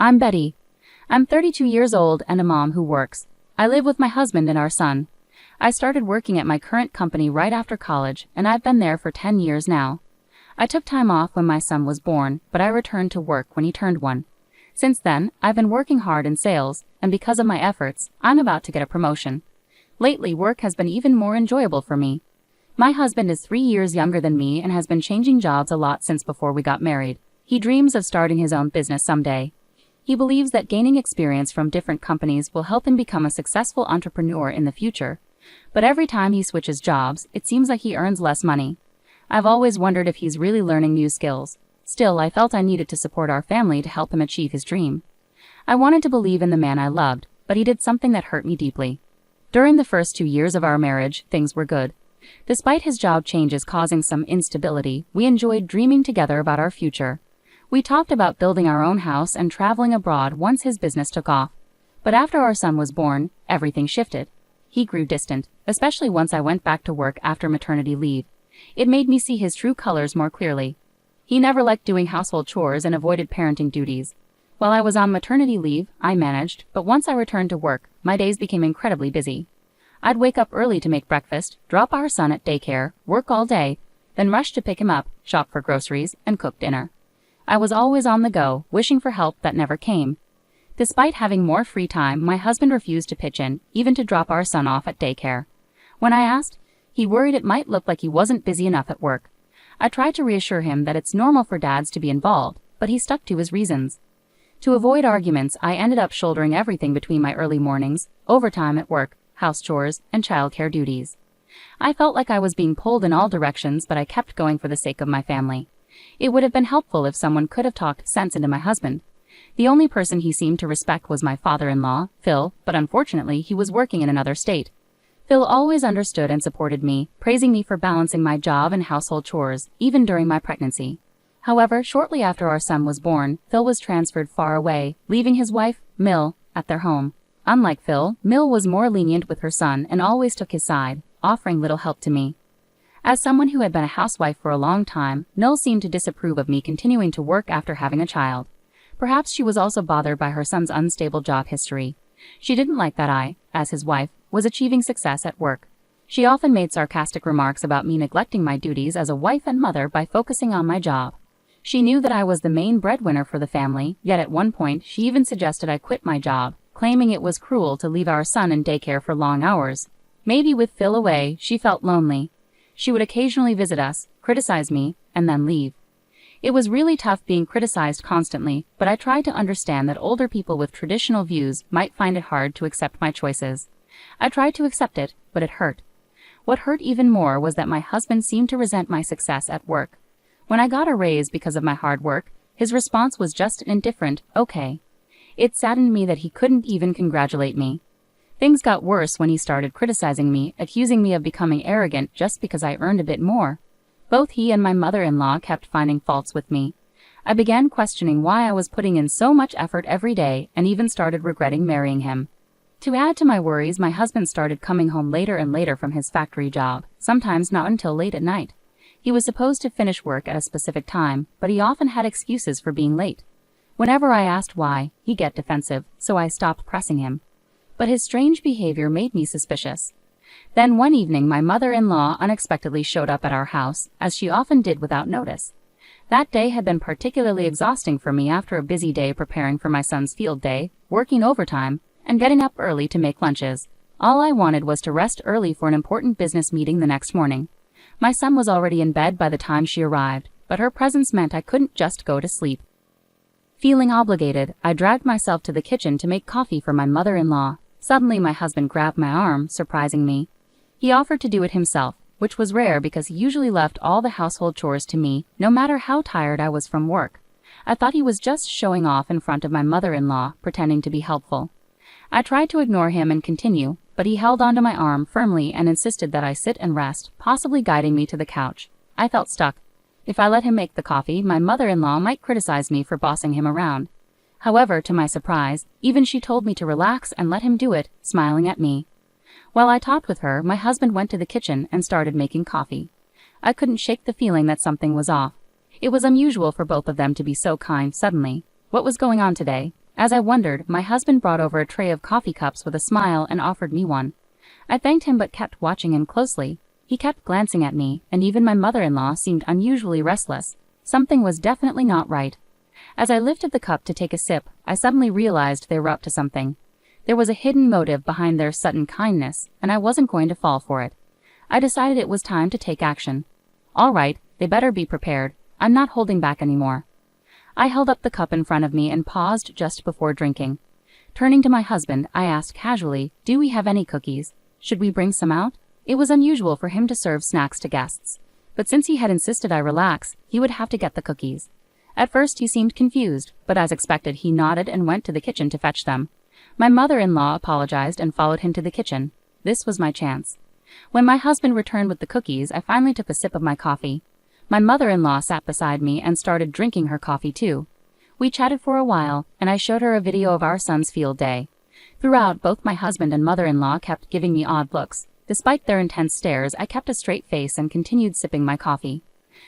I'm Betty. I'm 32 years old and a mom who works. I live with my husband and our son. I started working at my current company right after college, and I've been there for 10 years now. I took time off when my son was born, but I returned to work when he turned 1. Since then, I've been working hard in sales, and because of my efforts, I'm about to get a promotion. Lately, work has been even more enjoyable for me. My husband is 3 years younger than me and has been changing jobs a lot since before we got married. He dreams of starting his own business someday. He believes that gaining experience from different companies will help him become a successful entrepreneur in the future. But every time he switches jobs, it seems like he earns less money. I've always wondered if he's really learning new skills. Still, I felt I needed to support our family to help him achieve his dream. I wanted to believe in the man I loved, but he did something that hurt me deeply. During the first 2 years of our marriage, things were good. Despite his job changes causing some instability, we enjoyed dreaming together about our future. We talked about building our own house and traveling abroad once his business took off. But after our son was born, everything shifted. He grew distant, especially once I went back to work after maternity leave. It made me see his true colors more clearly. He never liked doing household chores and avoided parenting duties. While I was on maternity leave, I managed, but once I returned to work, my days became incredibly busy. I'd wake up early to make breakfast, drop our son at daycare, work all day, then rush to pick him up, shop for groceries, and cook dinner. I was always on the go, wishing for help that never came. Despite having more free time, my husband refused to pitch in, even to drop our son off at daycare. When I asked, he worried it might look like he wasn't busy enough at work. I tried to reassure him that it's normal for dads to be involved, but he stuck to his reasons. To avoid arguments, I ended up shouldering everything between my early mornings, overtime at work, house chores, and childcare duties. I felt like I was being pulled in all directions, but I kept going for the sake of my family. It would have been helpful if someone could have talked sense into my husband. The only person he seemed to respect was my father-in-law, Phil, but unfortunately he was working in another state. Phil always understood and supported me, praising me for balancing my job and household chores, even during my pregnancy. However, shortly after our son was born, Phil was transferred far away, leaving his wife, Mill, at their home. Unlike Phil, Mill was more lenient with her son and always took his side, offering little help to me. As someone who had been a housewife for a long time, Mill seemed to disapprove of me continuing to work after having a child. Perhaps she was also bothered by her son's unstable job history. She didn't like that I, as his wife, was achieving success at work. She often made sarcastic remarks about me neglecting my duties as a wife and mother by focusing on my job. She knew that I was the main breadwinner for the family, yet at one point she even suggested I quit my job, claiming it was cruel to leave our son in daycare for long hours. Maybe with Phil away, she felt lonely. She would occasionally visit us, criticize me, and then leave. It was really tough being criticized constantly, but I tried to understand that older people with traditional views might find it hard to accept my choices. I tried to accept it, but it hurt. What hurt even more was that my husband seemed to resent my success at work. When I got a raise because of my hard work, his response was just an indifferent, okay. It saddened me that he couldn't even congratulate me. Things got worse when he started criticizing me, accusing me of becoming arrogant just because I earned a bit more. Both he and my mother-in-law kept finding faults with me. I began questioning why I was putting in so much effort every day and even started regretting marrying him. To add to my worries, my husband started coming home later and later from his factory job, sometimes not until late at night. He was supposed to finish work at a specific time, but he often had excuses for being late. Whenever I asked why, he'd get defensive, so I stopped pressing him. But his strange behavior made me suspicious. Then one evening my mother-in-law unexpectedly showed up at our house, as she often did without notice. That day had been particularly exhausting for me after a busy day preparing for my son's field day, working overtime, and getting up early to make lunches. All I wanted was to rest early for an important business meeting the next morning. My son was already in bed by the time she arrived, but her presence meant I couldn't just go to sleep. Feeling obligated, I dragged myself to the kitchen to make coffee for my mother-in-law. Suddenly my husband grabbed my arm, surprising me. He offered to do it himself, which was rare because he usually left all the household chores to me, no matter how tired I was from work. I thought he was just showing off in front of my mother-in-law, pretending to be helpful. I tried to ignore him and continue, but he held onto my arm firmly and insisted that I sit and rest, possibly guiding me to the couch. I felt stuck. If I let him make the coffee, my mother-in-law might criticize me for bossing him around. However, to my surprise, even she told me to relax and let him do it, smiling at me. While I talked with her, my husband went to the kitchen and started making coffee. I couldn't shake the feeling that something was off. It was unusual for both of them to be so kind suddenly. What was going on today? As I wondered, my husband brought over a tray of coffee cups with a smile and offered me one. I thanked him but kept watching him closely. He kept glancing at me, and even my mother-in-law seemed unusually restless. Something was definitely not right. As I lifted the cup to take a sip, I suddenly realized they were up to something. There was a hidden motive behind their sudden kindness, and I wasn't going to fall for it. I decided it was time to take action. All right, they better be prepared. I'm not holding back anymore. I held up the cup in front of me and paused just before drinking. Turning to my husband, I asked casually, "Do we have any cookies? Should we bring some out?" It was unusual for him to serve snacks to guests, but since he had insisted I relax, he would have to get the cookies. At first he seemed confused, but as expected he nodded and went to the kitchen to fetch them. My mother-in-law apologized and followed him to the kitchen. This was my chance. When my husband returned with the cookies, I finally took a sip of my coffee. My mother-in-law sat beside me and started drinking her coffee too. We chatted for a while, and I showed her a video of our son's field day. Throughout, both my husband and mother-in-law kept giving me odd looks. Despite their intense stares, I kept a straight face and continued sipping my coffee.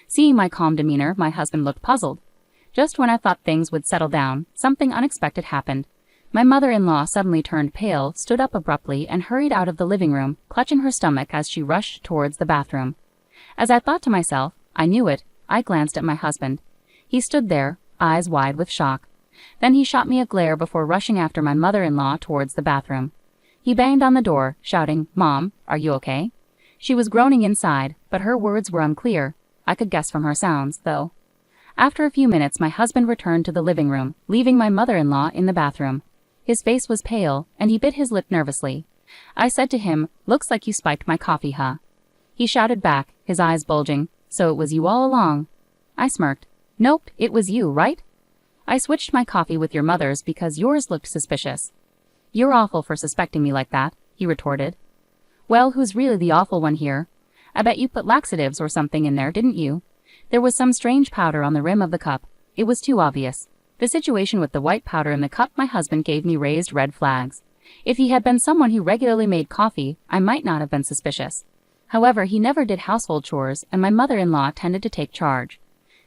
Seeing my calm demeanor, my husband looked puzzled. Just when I thought things would settle down, something unexpected happened. My mother-in-law suddenly turned pale, stood up abruptly, and hurried out of the living room, clutching her stomach as she rushed towards the bathroom. As I thought to myself, I knew it, I glanced at my husband. He stood there, eyes wide with shock. Then he shot me a glare before rushing after my mother-in-law towards the bathroom. He banged on the door, shouting, "Mom, are you okay?" She was groaning inside, but her words were unclear. I could guess from her sounds, though. After a few minutes, my husband returned to the living room, leaving my mother-in-law in the bathroom. His face was pale, and he bit his lip nervously. I said to him, "Looks like you spiked my coffee, huh?" He shouted back, his eyes bulging, "So it was you all along?" I smirked. "Nope, it was you, right? I switched my coffee with your mother's because yours looked suspicious." "You're awful for suspecting me like that," he retorted. "Well, who's really the awful one here? I bet you put laxatives or something in there, didn't you?" There was some strange powder on the rim of the cup. It was too obvious. The situation with the white powder in the cup my husband gave me raised red flags. If he had been someone who regularly made coffee, I might not have been suspicious. However, he never did household chores, and my mother-in-law tended to take charge.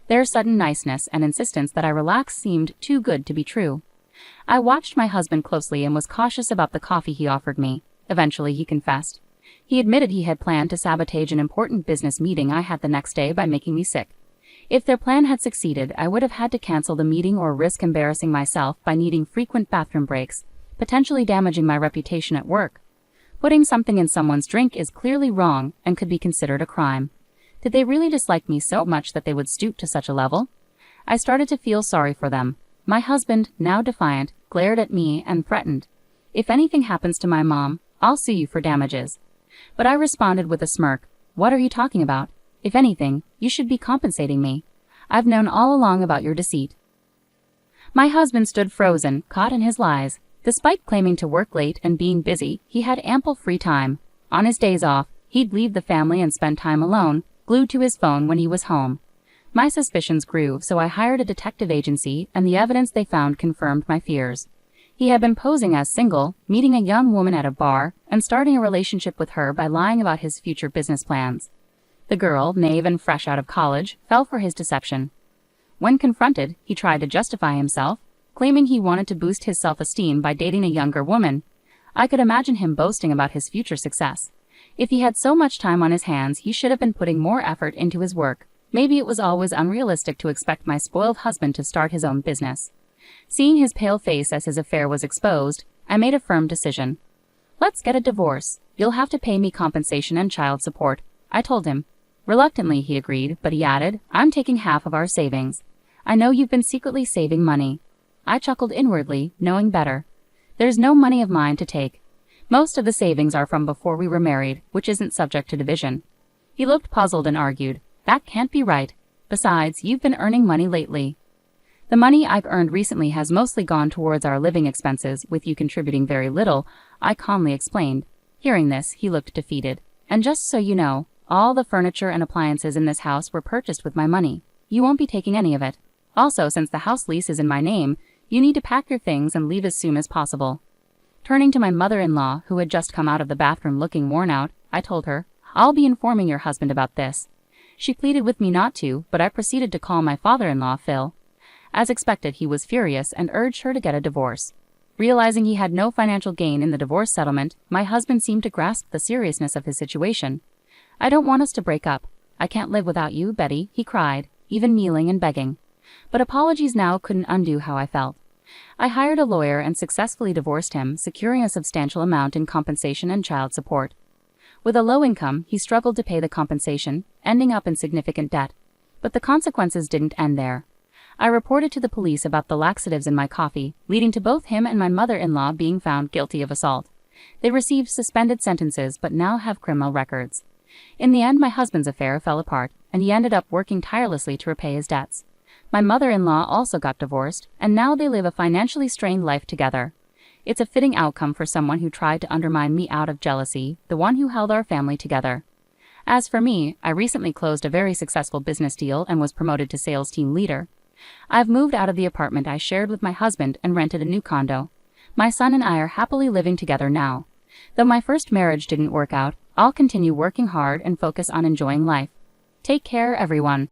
Their sudden niceness and insistence that I relax seemed too good to be true. I watched my husband closely and was cautious about the coffee he offered me. Eventually, he confessed. He admitted he had planned to sabotage an important business meeting I had the next day by making me sick. If their plan had succeeded, I would have had to cancel the meeting or risk embarrassing myself by needing frequent bathroom breaks, potentially damaging my reputation at work. Putting something in someone's drink is clearly wrong and could be considered a crime. Did they really dislike me so much that they would stoop to such a level? I started to feel sorry for them. My husband, now defiant, glared at me and threatened, "If anything happens to my mom, I'll sue you for damages." But I responded with a smirk, "What are you talking about? If anything, you should be compensating me. I've known all along about your deceit." My husband stood frozen, caught in his lies. Despite claiming to work late and being busy, he had ample free time. On his days off, he'd leave the family and spend time alone, glued to his phone when he was home. My suspicions grew, so I hired a detective agency, and the evidence they found confirmed my fears. He had been posing as single, meeting a young woman at a bar, and starting a relationship with her by lying about his future business plans. The girl, naive and fresh out of college, fell for his deception. When confronted, he tried to justify himself, claiming he wanted to boost his self-esteem by dating a younger woman. I could imagine him boasting about his future success. If he had so much time on his hands, he should have been putting more effort into his work. Maybe it was always unrealistic to expect my spoiled husband to start his own business. Seeing his pale face as his affair was exposed, I made a firm decision. "Let's get a divorce. You'll have to pay me compensation and child support," I told him. Reluctantly, he agreed, but he added, "I'm taking half of our savings. I know you've been secretly saving money." I chuckled inwardly, knowing better. There's no money of mine to take. Most of the savings are from before we were married, which isn't subject to division. He looked puzzled and argued, "That can't be right. Besides, you've been earning money lately." "The money I've earned recently has mostly gone towards our living expenses, with you contributing very little," I calmly explained. Hearing this, he looked defeated. "And just so you know, all the furniture and appliances in this house were purchased with my money. You won't be taking any of it. Also, since the house lease is in my name, you need to pack your things and leave as soon as possible." Turning to my mother-in-law, who had just come out of the bathroom looking worn out, I told her, "I'll be informing your husband about this." She pleaded with me not to, but I proceeded to call my father-in-law, Phil. As expected, he was furious and urged her to get a divorce. Realizing he had no financial gain in the divorce settlement, my husband seemed to grasp the seriousness of his situation. "I don't want us to break up. I can't live without you, Betty," he cried, even kneeling and begging. But apologies now couldn't undo how I felt. I hired a lawyer and successfully divorced him, securing a substantial amount in compensation and child support. With a low income, he struggled to pay the compensation, ending up in significant debt. But the consequences didn't end there. I reported to the police about the laxatives in my coffee, leading to both him and my mother-in-law being found guilty of assault. They received suspended sentences but now have criminal records. In the end, my husband's affair fell apart, and he ended up working tirelessly to repay his debts. My mother-in-law also got divorced, and now they live a financially strained life together. It's a fitting outcome for someone who tried to undermine me out of jealousy, the one who held our family together. As for me, I recently closed a very successful business deal and was promoted to sales team leader. I've moved out of the apartment I shared with my husband and rented a new condo. My son and I are happily living together now. Though my first marriage didn't work out, I'll continue working hard and focus on enjoying life. Take care, everyone.